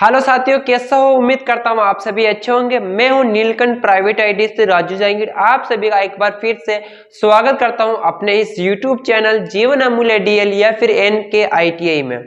Hello साथियों, कैसा हो? उम्मीद करता हूँ आप सभी अच्छे होंगे। मैं हूँ नीलकंठ प्राइवेट आईडी से राजू जांगीर। आप सभी का एक बार फिर से स्वागत करता हूँ अपने इस यूट्यूब चैनल जीवन अमूल्य डीएल या फिर एनके आईटीआई में।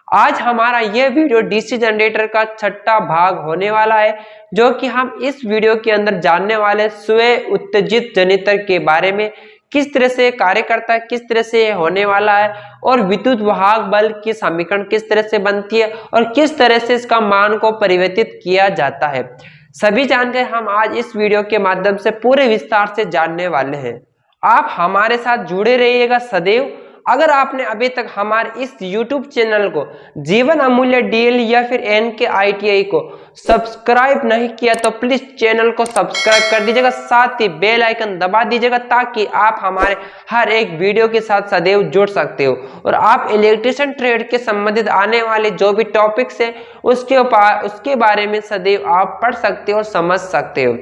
आज हमारा यह वीडियो डीसी जनरेटर का छठा भाग होने वाला है, जो कि हम इस वीडियो के अंदर जानने वाले स्व उत्तेजित जनरेटर के बारे में, किस तरह से कार्य करता है, किस तरह से होने वाला है और विद्युत वाहक बल की समीकरण किस तरह से बनती है और किस तरह से इसका मान को परिवर्तित किया जाता है। सभी जानकारी हम आज इस वीडियो के माध्यम से पूरे विस्तार से जानने वाले हैं। आप हमारे साथ जुड़े रहिएगा सदैव। अगर आपने अभी तक हमारे इस YouTube चैनल को जीवन अमूल्य डीएल या फिर एनके आईटीआई को सब्सक्राइब नहीं किया तो प्लीज चैनल को सब्सक्राइब कर दीजिएगा, साथ ही बेल आइकन दबा दीजिएगा ताकि आप हमारे हर एक वीडियो के साथ सदैव जुड़ सकते हो और आप इलेक्ट्रिशियन ट्रेड के संबंधित आने वाले जो भी टॉपिक्स है उसके बारे में सदैव आप पढ़ सकते हो और समझ सकते हो।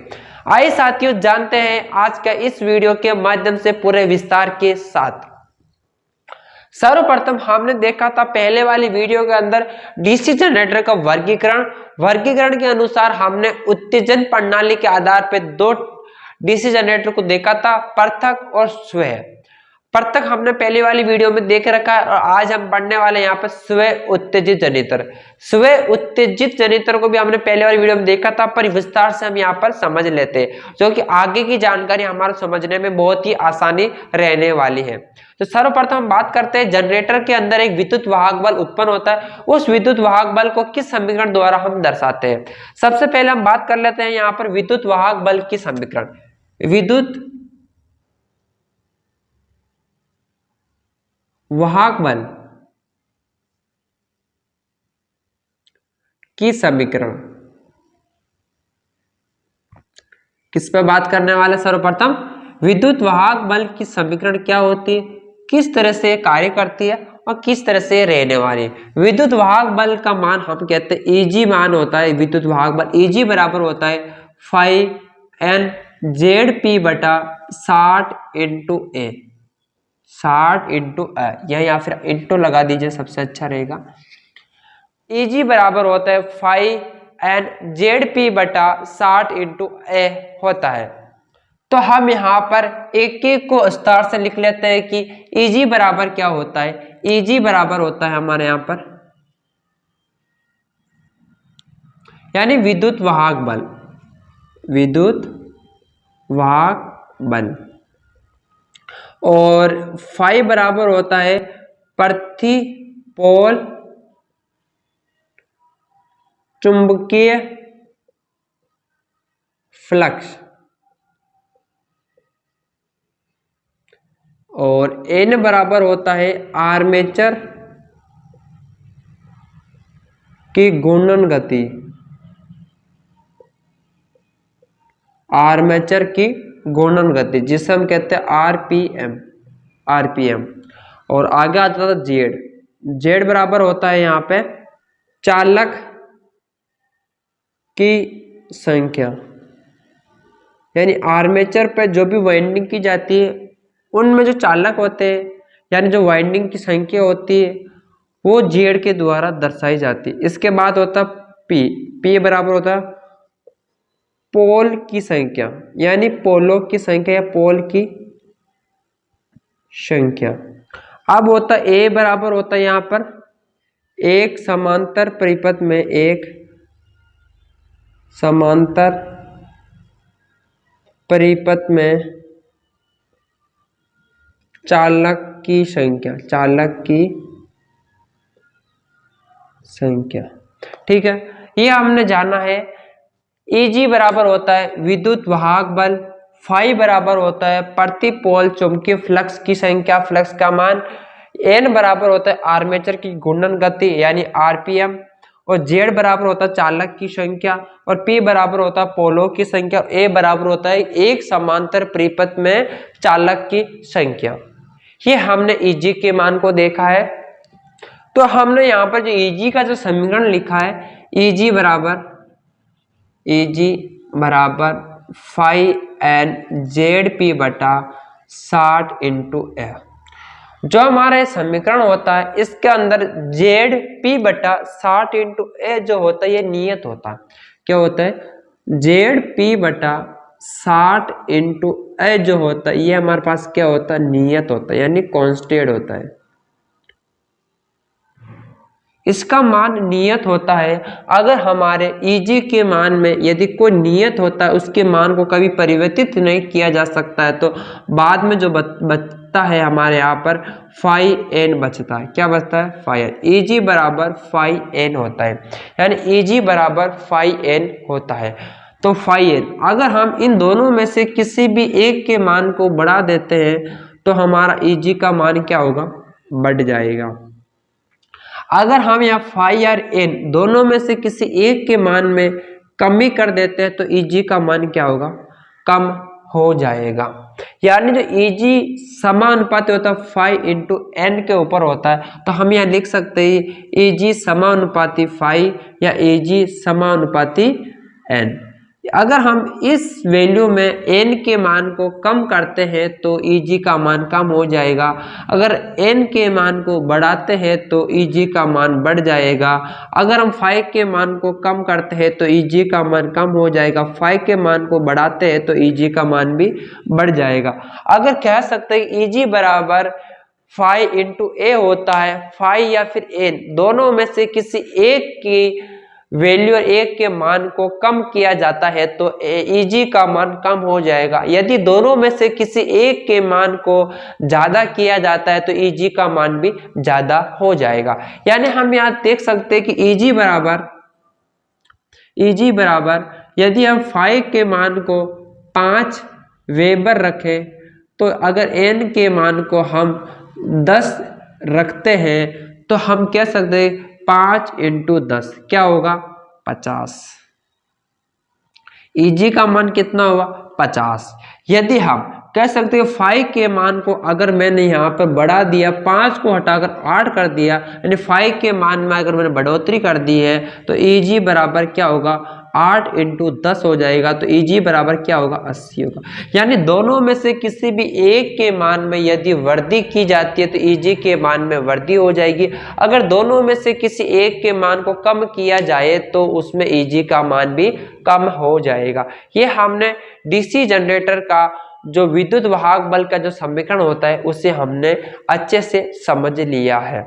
आइए साथियों, जानते हैं आज का इस वीडियो के माध्यम से पूरे विस्तार के साथ। सर्वप्रथम हमने देखा था पहले वाली वीडियो के अंदर डीसी जनरेटर का वर्गीकरण के अनुसार हमने उत्तेजन प्रणाली के आधार पर दो डीसी जनरेटर को देखा था, पृथक और स्व। पृथक हमने पहली वाली वीडियो में देख रखा है और आज हम पढ़ने वाले यहाँ पर स्व उत्तेजित जनरेटर। स्व उत्तेजित जनरेटर को भी हमने पहले वाली वीडियो में देखा था, पर विस्तार से हम यहाँ पर समझ लेते हैं, जो कि आगे की जानकारी हमारे समझने में बहुत ही आसानी रहने वाली है। तो सर्वप्रथम हम बात करते हैं, जनरेटर के अंदर एक विद्युत वाहक बल उत्पन्न होता है। उस विद्युत वाहक बल को किस समीकरण द्वारा हम दर्शाते हैं? सबसे पहले हम बात कर लेते हैं यहाँ पर विद्युत वाहक बल की समीकरण। विद्युत वाहक बल की समीकरण किस पे बात करने वाले? सर्वप्रथम विद्युत वाहक बल की समीकरण क्या होती है, किस तरह से कार्य करती है और किस तरह से रहने वाली है। विद्युत वाहक बल का मान हम कहते हैं ईजी मान होता है। विद्युत वाहक बल ईजी बराबर होता है 5 NZP बटा 60 इंटू ए, 60 इंटू या फिर इंटू लगा दीजिए, सबसे अच्छा रहेगा। Eg बराबर होता है 5NZP बटा 60 इंटू ए होता है। तो हम यहाँ पर एक एक को विस्तार से लिख लेते हैं कि Eg बराबर क्या होता है। Eg बराबर होता है हमारे यहाँ पर यानी विद्युत वाहक बल, विद्युत वाहक बल, और फाई बराबर होता है प्रति पोल चुंबकीय फ्लक्स, और N बराबर होता है आर्मेचर की घूर्णन गति, आर्मेचर की घूर्णन गति जिसे हम कहते हैं आरपीएम। और आगे आ जाता है जेड बराबर होता है यहाँ पे चालक की संख्या, यानी आर्मेचर पे जो भी वाइंडिंग की जाती है उनमें जो चालक होते हैं यानी जो वाइंडिंग की संख्या होती है वो जेड के द्वारा दर्शाई जाती है। इसके बाद होता है पी बराबर होता है पोल की संख्या, यानी पोलों की संख्या या पोल की संख्या। अब होता है ए बराबर होता है यहाँ पर एक समांतर परिपथ में, एक समांतर परिपथ में चालक की संख्या, चालक की संख्या। ठीक है, ये हमने जाना है। Eg बराबर होता है विद्युत वाहक बल, फाई बराबर होता है प्रति पोल चुंबकीय फ्लक्स की संख्या, फ्लक्स का मान, N बराबर होता है आर्मेचर की घूर्णन गति यानी आरपीएम, और Z बराबर होता है चालक की संख्या, और P बराबर होता है पोलों की संख्या, और A बराबर होता है एक समांतर परिपथ में चालक की संख्या। ये हमने Eg के मान को देखा है। तो हमने यहाँ पर जो Eg का जो समीकरण लिखा है, Eg बराबर 5NZP बटा 60 इंटू ए। जो हमारा समीकरण होता है इसके अंदर ZP/60 इंटू ए जो होता है ये नियत होता है। क्या होता है? ZP/60 इंटू ए जो होता है ये हमारे पास क्या होता है? नियत होता है, यानी कांस्टेंट होता है। इसका मान नियत होता है। अगर हमारे Eg के मान में यदि कोई नियत होता है उसके मान को कभी परिवर्तित नहीं किया जा सकता है, तो बाद में जो बचता है हमारे यहाँ पर φn बचता है। क्या बचता है? φn। Eg बराबर φn होता है, यानी Eg बराबर φn होता है। तो φn अगर हम इन दोनों में से किसी भी एक के मान को बढ़ा देते हैं तो हमारा Eg का मान क्या होगा? बढ़ जाएगा। अगर हम यहाँ फाई और एन दोनों में से किसी एक के मान में कमी कर देते हैं तो Eg का मान क्या होगा? कम हो जाएगा। यानी जो Eg समानुपाती होता है फाई इंटू एन के ऊपर होता है, तो हम यहाँ लिख सकते हैं Eg समानुपाती फाई या Eg समानुपाती एन। अगर हम इस वैल्यू में n के मान को कम करते हैं तो Eg का मान कम हो जाएगा। अगर n के मान को बढ़ाते हैं तो Eg का मान बढ़ जाएगा। अगर हम 5 के मान को कम करते हैं तो Eg का मान कम हो जाएगा। 5 के मान को बढ़ाते हैं तो Eg का मान भी बढ़ जाएगा। अगर कह सकते हैं Eg बराबर 5 इंटू ए होता है, 5 या फिर n दोनों में से किसी एक की वैल्यू और एक के मान को कम किया जाता है तो Eg का मान कम हो जाएगा। यदि दोनों में से किसी एक के मान को ज्यादा किया जाता है तो Eg का मान भी ज्यादा हो जाएगा। यानी हम यहाँ देख सकते हैं कि Eg बराबर यदि हम 5 के मान को 5 वेबर रखें तो अगर n के मान को हम 10 रखते हैं तो हम कह सकते हैं 5 इंटू 10 क्या होगा? 50। Eg का मान कितना हुआ? 50। यदि हम कह सकते हैं 5 के मान को अगर मैंने यहाँ पर बढ़ा दिया, 5 को हटाकर 8 कर दिया, यानी 5 के मान में अगर मैंने बढ़ोतरी कर दी है तो Eg बराबर क्या होगा? 8 इंटू 10 हो जाएगा। तो Eg बराबर क्या होगा? 80 होगा। यानी दोनों में से किसी भी एक के मान में यदि वृद्धि की जाती है तो Eg के मान में वृद्धि हो जाएगी। अगर दोनों में से किसी एक के मान को कम किया जाए तो उसमें Eg का मान भी कम हो जाएगा। ये हमने डीसी जनरेटर का जो विद्युत वाहक बल का जो समीकरण होता है उसे हमने अच्छे से समझ लिया है।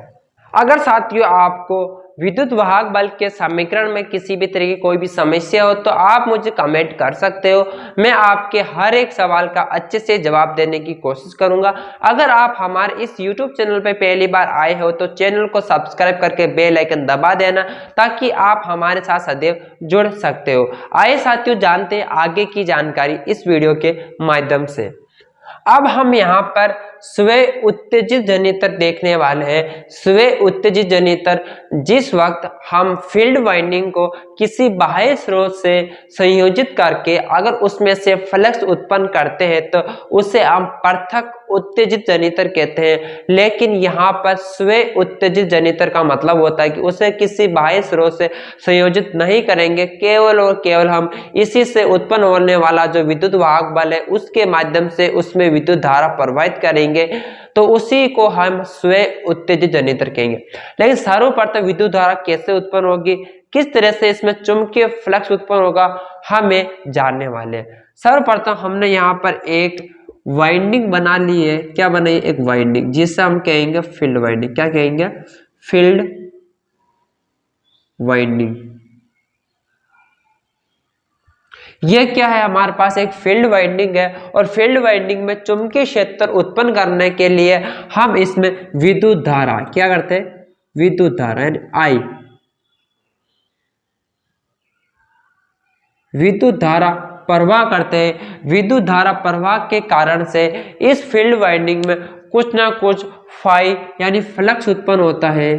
अगर साथियों आपको विद्युत वाहक बल के समीकरण में किसी भी तरह की कोई भी समस्या हो तो आप मुझे कमेंट कर सकते हो। मैं आपके हर एक सवाल का अच्छे से जवाब देने की कोशिश करूंगा। अगर आप हमारे इस YouTube चैनल पर पहली बार आए हो तो चैनल को सब्सक्राइब करके बेल आइकन दबा देना ताकि आप हमारे साथ सदैव जुड़ सकते हो। आइए साथियों जानते हैं आगे की जानकारी इस वीडियो के माध्यम से। अब हम यहाँ पर स्वयं उत्तेजित जनरेटर देखने वाले हैं। स्वयं उत्तेजित जनरेटर जिस वक्त हम फील्ड वाइंडिंग को किसी बाह्य स्रोत से संयोजित करके अगर उसमें से फ्लक्स उत्पन्न करते हैं तो उसे हम पृथक उत्तेजित जनरेटर कहते हैं। लेकिन यहाँ पर स्वयं उत्तेजित जनरेटर का मतलब होता है कि उसे किसी बाह्य स्रोत से संयोजित नहीं करेंगे, केवल और केवल हम इसी से उत्पन्न होने वाला जो विद्युत वाहक बल है उसके माध्यम से उसमें विद्युत धारा प्रवाहित करेंगे, तो उसी को हम स्वयं उत्तेजित जनरेटर कहेंगे। लेकिन सर्वप्रथम विद्युत धारा कैसे उत्पन्न होगी, किस तरह से इसमें चुंबकीय फ्लक्स उत्पन्न होगा, हमें जानने वाले हैं। सर्वप्रथम हमने यहाँ पर एक वाइंडिंग बना ली है। क्या बनाई? एक वाइंडिंग जिसे हम कहेंगे फील्ड वाइंडिंग। क्या कहेंगे? Field winding. ये क्या है? हमारे पास एक फील्ड वाइंडिंग है और फील्ड वाइंडिंग में चुंबकीय क्षेत्र उत्पन्न करने के लिए हम इसमें विद्युत धारा क्या करते हैं? विद्युत धारा यानी आई, विद्युत धारा प्रवाह करते हैं। विद्युत धारा प्रवाह के कारण से इस फील्ड वाइंडिंग में कुछ ना कुछ फाई यानी फ्लक्स उत्पन्न होता है।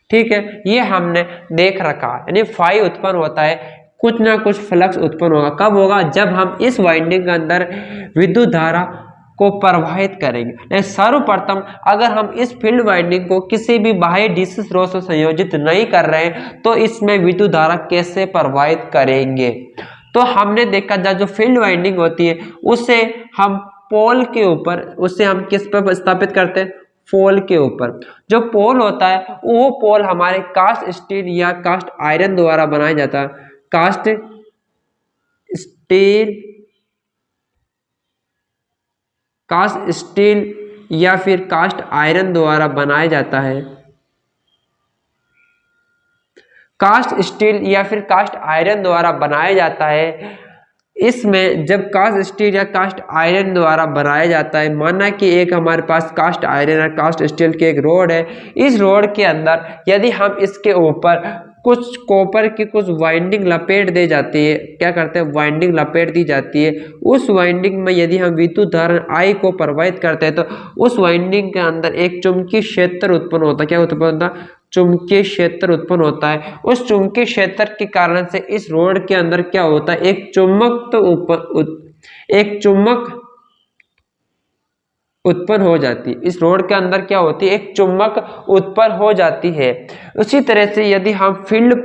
ठीक है, ये हमने देख रखा, यानी फाई उत्पन्न होता है, कुछ ना कुछ फ्लक्स उत्पन्न होगा। कब होगा? जब हम इस वाइंडिंग के अंदर विद्युत धारा को प्रवाहित करेंगे। सर्वप्रथम अगर हम इस फील्ड वाइंडिंग को किसी भी बाह्य डीसी स्रोत से संयोजित नहीं कर रहे हैं तो इसमें विद्युत धारा कैसे प्रवाहित करेंगे? तो हमने देखा जो फील्ड वाइंडिंग होती है उसे हम पोल के ऊपर, उससे हम किस पर स्थापित करते हैं, पोल के ऊपर। जो पोल होता है वो पोल हमारे कास्ट स्टील या कास्ट आयरन द्वारा बनाया जाता है, कास्ट स्टील, कास्ट स्टील या फिर कास्ट आयरन द्वारा बनाया जाता है, कास्ट स्टील या फिर कास्ट आयरन द्वारा बनाया जाता है। इसमें जब कास्ट स्टील या कास्ट आयरन द्वारा बनाया जाता है, माना कि एक हमारे पास कास्ट आयरन और कास्ट स्टील की एक रोड है, इस रोड के अंदर यदि हम इसके ऊपर कुछ कॉपर की कुछ वाइंडिंग लपेट दे जाती है, क्या करते हैं, वाइंडिंग लपेट दी जाती है, उस वाइंडिंग में यदि हम विद्युत धारा आई को प्रवाहित करते हैं तो उस वाइंडिंग के अंदर एक चुंबकीय क्षेत्र उत्पन्न होता है। क्या उत्पन्न होता है, चुंबकीय क्षेत्र उत्पन्न होता है। उस चुंबकीय क्षेत्र के कारण से इस रोड के अंदर क्या होता है, एक चुंबक उत्पन्न हो जाती है। इस रोड के अंदर क्या होती है, एक चुंबक उत्पन्न हो जाती है। उसी तरह से यदि हम फील्ड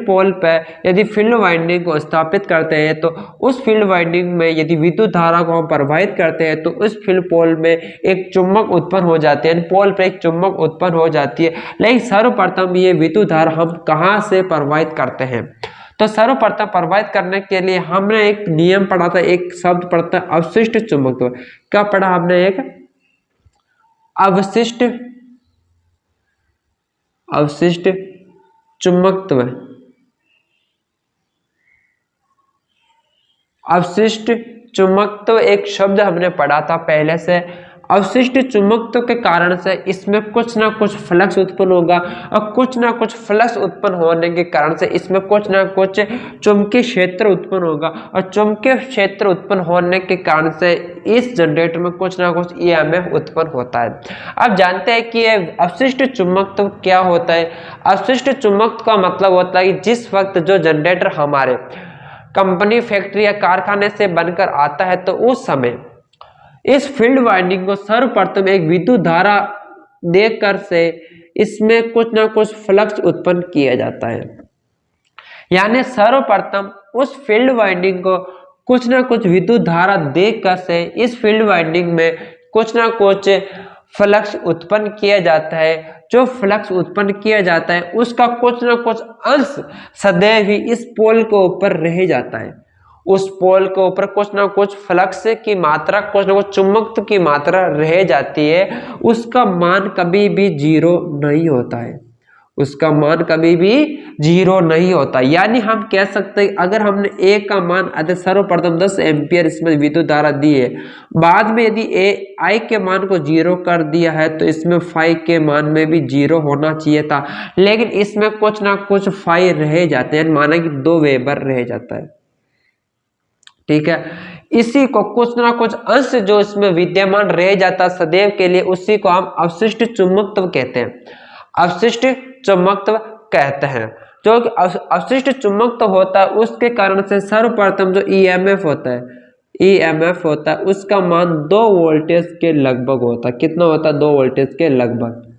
पोल पे यदि फील्ड वाइंडिंग को स्थापित करते हैं तो उस फील्ड वाइंडिंग में यदि विद्युत धारा को हम प्रवाहित करते हैं तो उस फील्ड पोल में एक चुंबक उत्पन्न हो जाती है, पोल पे एक चुंबक उत्पन्न हो जाती है। लेकिन सर्वप्रथम ये विद्युत धारा हम कहाँ से प्रवाहित करते हैं, तो सर्वप्रथम प्रवाहित करने के लिए हमने एक नियम पढ़ा था, एक शब्द पढ़ा था अवशिष्ट चुंबकत्व। क्या पढ़ा हमने, एक अवशिष्ट चुंबकत्व, अवशिष्ट चुंबकत्व एक शब्द हमने पढ़ा था पहले से। अवशिष्ट चुंबकत्व के कारण से इसमें कुछ ना कुछ फ्लक्स उत्पन्न होगा और कुछ ना कुछ फ्लक्स उत्पन्न होने के कारण से इसमें कुछ ना कुछ चुंबकीय क्षेत्र उत्पन्न होगा और चुंबकीय क्षेत्र उत्पन्न होने के कारण से इस जनरेटर में कुछ ना कुछ ईएमएफ उत्पन्न होता है। अब जानते हैं कि ये अवशिष्ट चुंबकत्व क्या होता है। अवशिष्ट चुंबकत्व का मतलब होता है कि जिस वक्त जो जनरेटर हमारे कंपनी, फैक्ट्री या कारखाने से बनकर आता है तो उस समय इस फील्ड वाइंडिंग को सर्वप्रथम एक विद्युत धारा देकर से इसमें कुछ ना कुछ फ्लक्स उत्पन्न किया जाता है। यानी सर्वप्रथम उस फील्ड वाइंडिंग को कुछ ना कुछ विद्युत धारा देकर से इस फील्ड वाइंडिंग में कुछ ना कुछ फ्लक्स उत्पन्न किया जाता है। जो फ्लक्स उत्पन्न किया जाता है उसका कुछ ना कुछ अंश सदैव ही इस पोल के ऊपर रह जाता है। उस पोल के ऊपर कुछ ना कुछ फ्लक्स की मात्रा, कुछ ना कुछ चुंबकत्व की मात्रा रह जाती है। उसका मान कभी भी जीरो नहीं होता है, उसका मान कभी भी जीरो नहीं होता। यानी हम कह सकते हैं अगर हमने ए का मान सर्वप्रथम 10 एम्पियर इसमें विद्युत धारा दी है, बाद में यदि ए आई के मान को जीरो कर दिया है तो इसमें फाई के मान में भी जीरो होना चाहिए था, लेकिन इसमें कुछ ना कुछ फाई रह जाते हैं, माना कि 2 वेबर रह जाता है। ठीक है, इसी को कुछ ना कुछ अंश जो इसमें विद्यमान रह जाता सदैव के लिए, उसी को हम अवशिष्ट चुंबकत्व कहते हैं, अवशिष्ट चुंबकत्व कहते हैं। जो कि अवशिष्ट चुंबकत्व होता है उसके कारण से सर्वप्रथम जो ईएमएफ होता है, ईएमएफ होता है उसका मान 2 वोल्टेज के लगभग होता है। कितना होता है, 2 वोल्टेज के लगभग,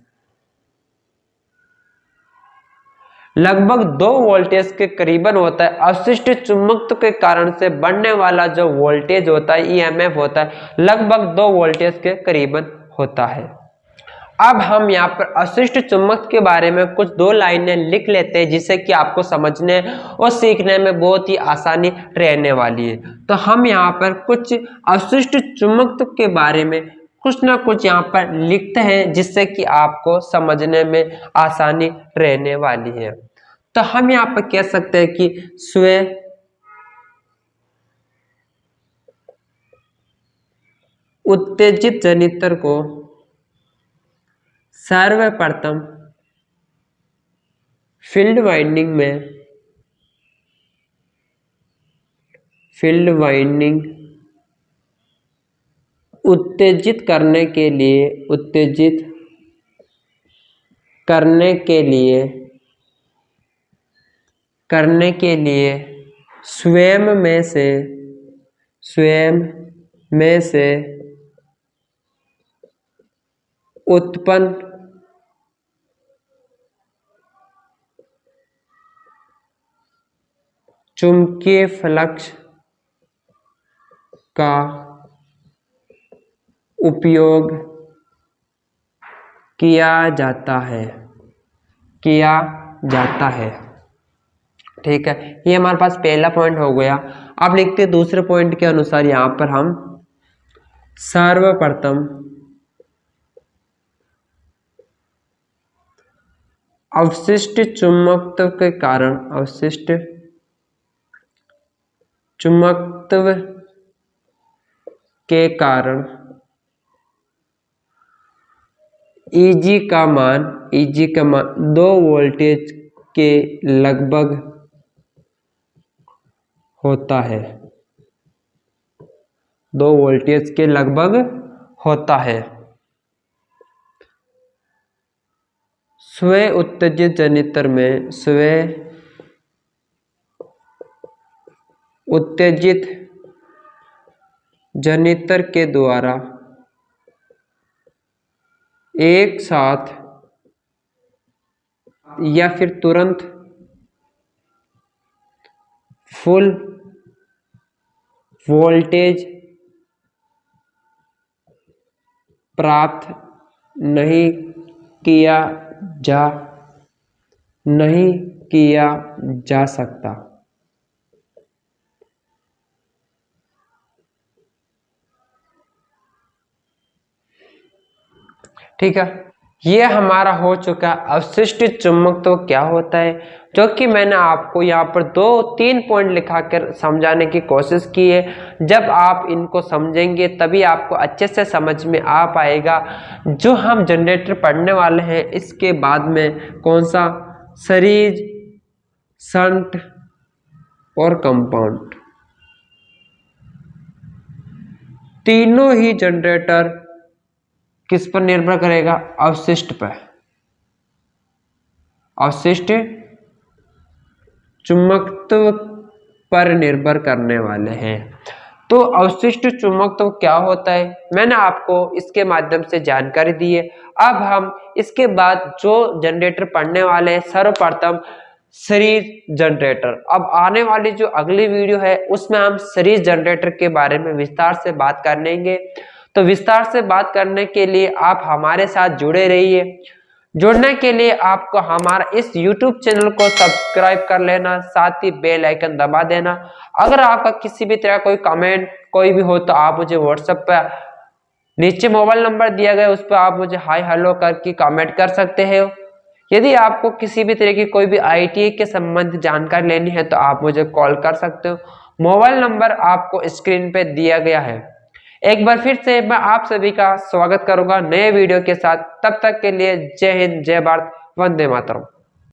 लगभग 2 वोल्टेज के करीबन होता है। अवशिष्ट चुंबकत्व के कारण से बढ़ने वाला जो वोल्टेज होता है, ईएमएफ होता है, लगभग 2 वोल्टेज के करीबन होता है। अब हम यहाँ पर अवशिष्ट चुंबकत्व के बारे में कुछ 2 लाइनें लिख लेते हैं जिससे कि आपको समझने और सीखने में बहुत ही आसानी रहने वाली है। तो हम यहाँ पर कुछ अवशिष्ट चुंबकत्व के बारे में कुछ ना कुछ यहाँ पर लिखते हैं जिससे कि आपको समझने में आसानी रहने वाली है। तो हम यहाँ पर कह सकते हैं कि स्वयं उत्तेजित जनित्र को सर्वप्रथम फील्ड वाइंडिंग उत्तेजित करने के लिए स्वयं में से उत्पन्न चुंबकीय फ्लक्स का उपयोग किया जाता है। ठीक है, ये हमारे पास पहला पॉइंट हो गया। अब लिखते हैं दूसरे पॉइंट के अनुसार, यहां पर हम सर्वप्रथम अवशिष्ट चुंबकत्व के कारण Eg का मान 2 वोल्टेज के लगभग होता है। 2 वोल्टेज के लगभग होता है। स्व उत्तेजित जनित्र में उत्तेजित जनित्र के द्वारा एक साथ या फिर तुरंत फुल वोल्टेज प्राप्त नहीं किया जा सकता। ठीक है, ये हमारा हो चुका अवशिष्ट चुंबकत्व क्या होता है, जो कि मैंने आपको यहाँ पर 2-3 पॉइंट लिखाकर समझाने की कोशिश की है। जब आप इनको समझेंगे तभी आपको अच्छे से समझ में आ पाएगा। जो हम जनरेटर पढ़ने वाले हैं इसके बाद में कौन सा, सीरीज, शंट और कंपाउंड, तीनों ही जनरेटर किस पर निर्भर करेगा, अवशिष्ट पर, अवशिष्ट चुंबकत्व पर निर्भर करने वाले हैं। तो अवशिष्ट चुंबकत्व क्या होता है मैंने आपको इसके माध्यम से जानकारी दी है। अब हम इसके बाद जो जनरेटर पढ़ने वाले हैं, सर्वप्रथम सीरीज जनरेटर। अब आने वाली जो अगली वीडियो है उसमें हम सीरीज जनरेटर के बारे में विस्तार से बात कर लेंगे। तो विस्तार से बात करने के लिए आप हमारे साथ जुड़े रहिए। जुड़ने के लिए आपको हमारा इस YouTube चैनल को सब्सक्राइब कर लेना, साथ ही बेल आइकन दबा देना। अगर आपका किसी भी तरह कोई कमेंट कोई भी हो तो आप मुझे व्हाट्सएप पर नीचे मोबाइल नंबर दिया गया उस पर आप मुझे हाय हेलो करके कमेंट कर सकते हो। यदि आपको किसी भी तरह की कोई भी ITI के संबंधित जानकारी लेनी है तो आप मुझे कॉल कर सकते हो। मोबाइल नंबर आपको स्क्रीन पे दिया गया है। एक बार फिर से मैं आप सभी का स्वागत करूंगा नए वीडियो के साथ। तब तक के लिए जय हिंद, जय भारत, वंदे मातरम।